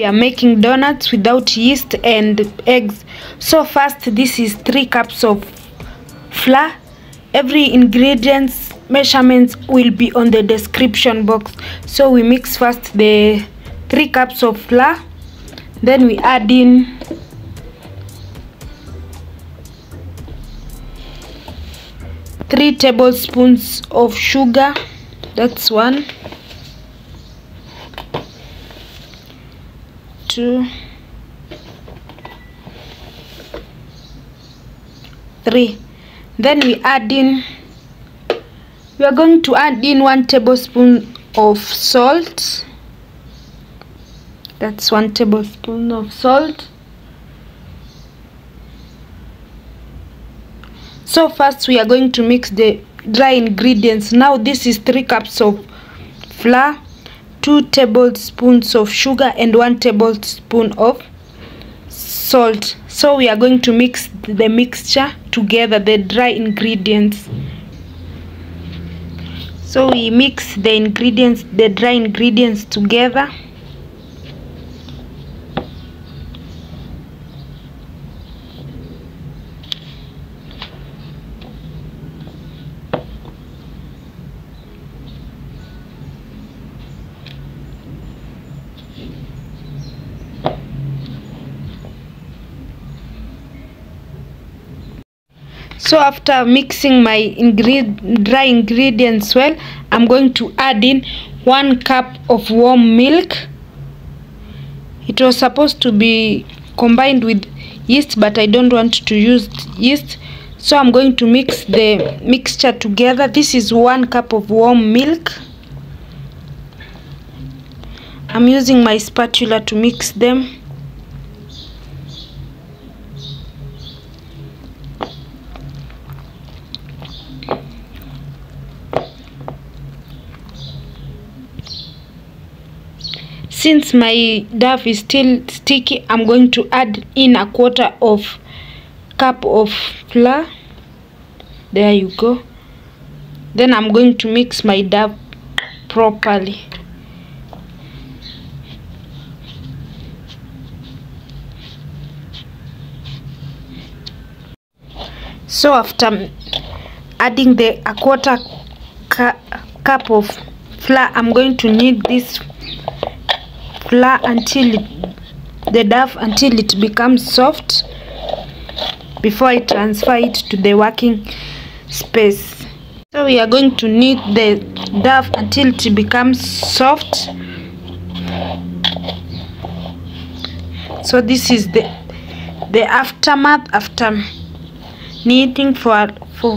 are making donuts without yeast and eggs. So first, this is 3 cups of flour. Every ingredient's measurements will be on the description box. So we mix first the 3 cups of flour, then we add in 3 tablespoons of sugar. That's 1, 2, 3. Then we are going to add in 1 tablespoon of salt. That's 1 tablespoon of salt. So first we are going to mix the dry ingredients. Now this is 3 cups of flour, 2 tablespoons of sugar and 1 tablespoon of salt. So we are going to mix the mixture together, the dry ingredients. So we mix the dry ingredients together. So after mixing my dry ingredients well, I'm going to add in 1 cup of warm milk. It was supposed to be combined with yeast, but I don't want to use yeast. So I'm going to mix the mixture together. This is 1 cup of warm milk. I'm using my spatula to mix them. Since my dough is still sticky, I'm going to add in 1/4 cup of flour. There you go. Then I'm going to mix my dough properly. So after adding the 1/4 cup of flour, I'm going to knead this flour until it becomes soft before I transfer it to the working space. So we are going to knead the dough until it becomes soft. So this is the aftermath after kneading for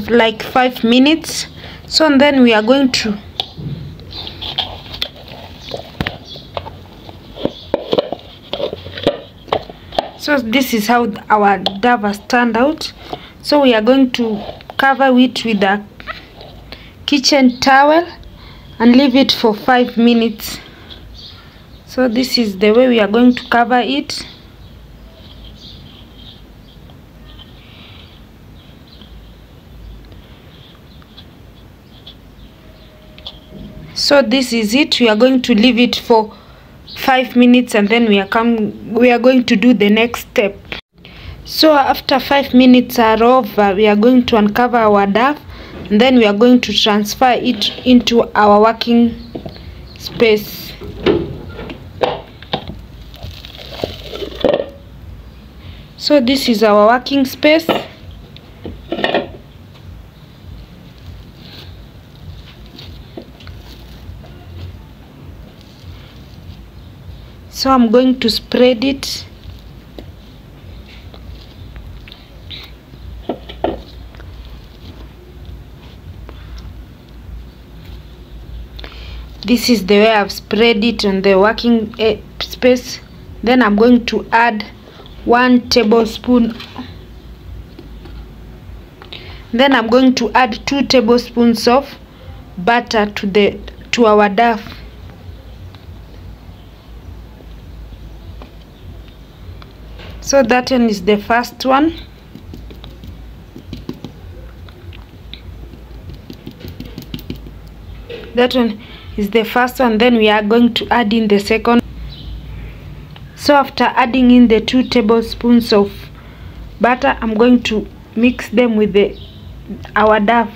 like 5 minutes. So and then we are going to So this is how our dough has turned out. So we are going to cover it with a kitchen towel and leave it for 5 minutes. So this is the way we are going to cover it. So this is it. We are going to leave it for 5 minutes and then we are going to do the next step. So after 5 minutes are over, we are going to uncover our dough and then we are going to transfer it into our working space. So this is our working space. So I'm going to spread it. This is the way I've spread it on the working space. Then I'm going to add 1 tablespoon. Then I'm going to add 2 tablespoons of butter to our dough. So that one is the first one. That one is the first one. Then we are going to add in the second. So after adding in the 2 tablespoons of butter, I'm going to mix them with our dough.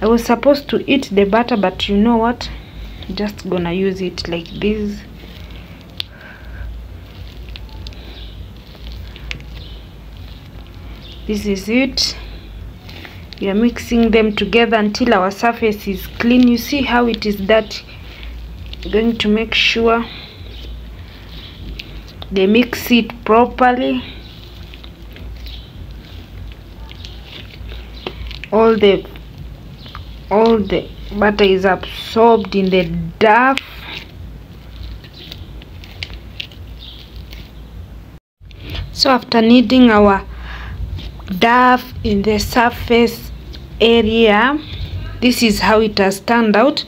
I was supposed to eat the butter, but you know what, I'm just gonna use it like this. This is it. We are mixing them together until our surface is clean. You see how it is dirty. I'm going to make sure they mix it properly. All the butter is absorbed in the dough. So after kneading our dough in the surface area, this is how it has turned out.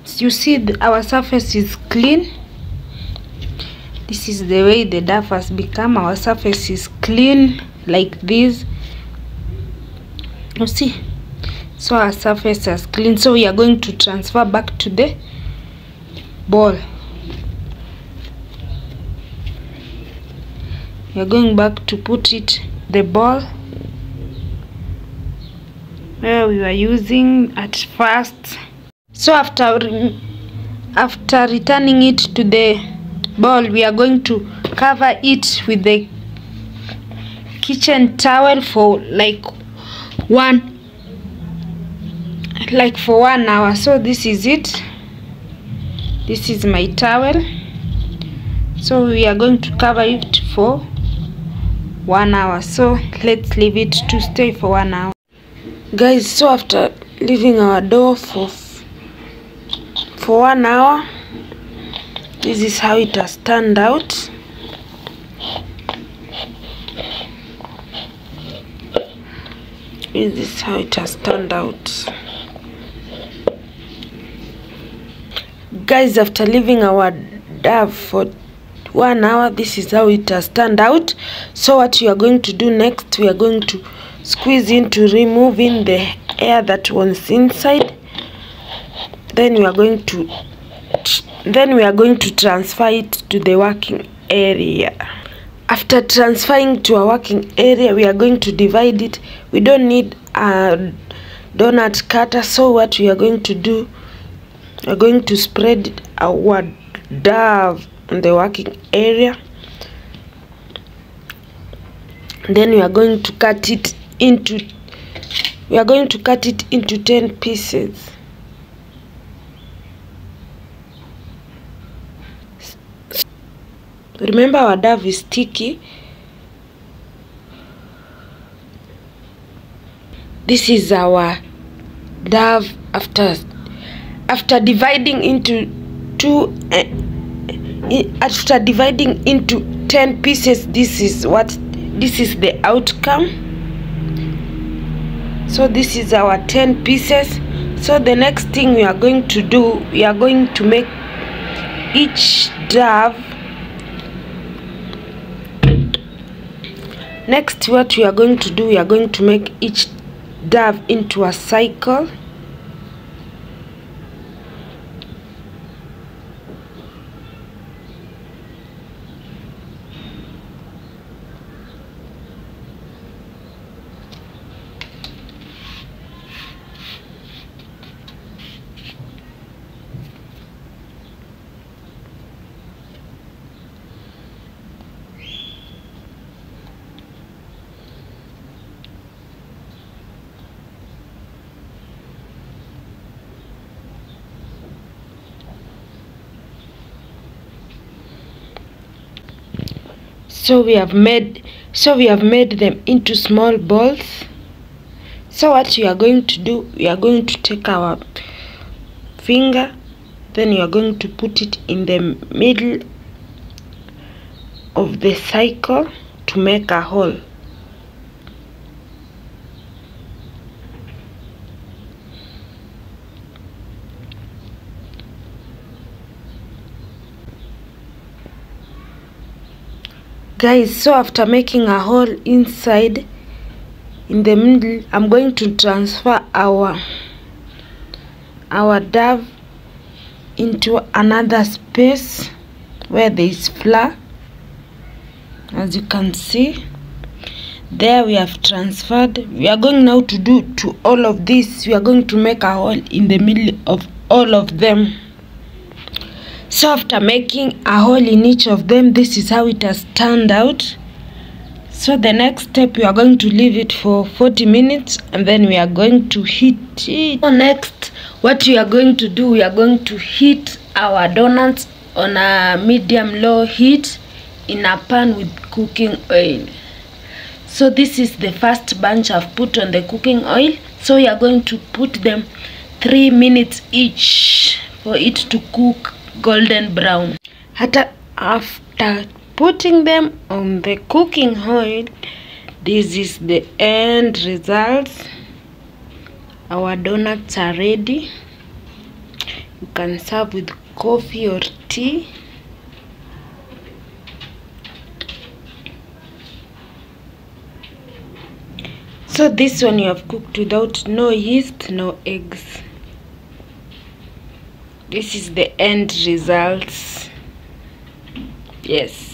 So you see our surface is clean. This is the way the dough has become. Our surface is clean like this. You see, so our surface is clean. So we are going to transfer back to the bowl. We are going back to put it the bowl where we were using at first. So after returning it to the bowl, we are going to cover it with the kitchen towel for like 1 hour. So this is it. This is my towel. So we are going to cover it for 1 hour. So let's leave it to stay for 1 hour. Guys, so after leaving our dough for 1 hour, this is how it has turned out. This is how it has turned out. Guys, after leaving our dough for 1 hour, this is how it has turned out. So what we are going to do next, we are going to squeeze into removing the air that was inside. Then we are going to transfer it to the working area. After transferring to our working area, we are going to divide it. We don't need a donut cutter. So what we are going to do, we are going to spread our dough in the working area. Then we are going to cut it into 10 pieces. Remember, our dough is sticky. This is our dough after dividing into 10 pieces. This is the outcome. So this is our 10 pieces. So the next thing we are going to do, we are going to make each dough. Next, what we are going to do, we are going to make each dough into a cycle. So we have made them into small balls. So what we are going to do, we are going to take our finger, then we are going to put it in the middle of the cycle to make a hole. Guys, so after making a hole inside in the middle, I'm going to transfer our dough into another space where there is flour. As you can see, there we have transferred. We are going now to do to all of this. We are going to make a hole in the middle of all of them. So after making a hole in each of them, this is how it has turned out. So the next step, we are going to leave it for 40 minutes and then we are going to heat it. So next, what we are going to do, we are going to heat our donuts on a medium-low heat in a pan with cooking oil. So this is the first bunch I've put on the cooking oil. So we are going to put them 3 minutes each for it to cook golden brown. After putting them on the cooking oil, this is the end results. Our donuts are ready. You can serve with coffee or tea. So this one you have cooked without no yeast, no eggs. This is the end results. Yes.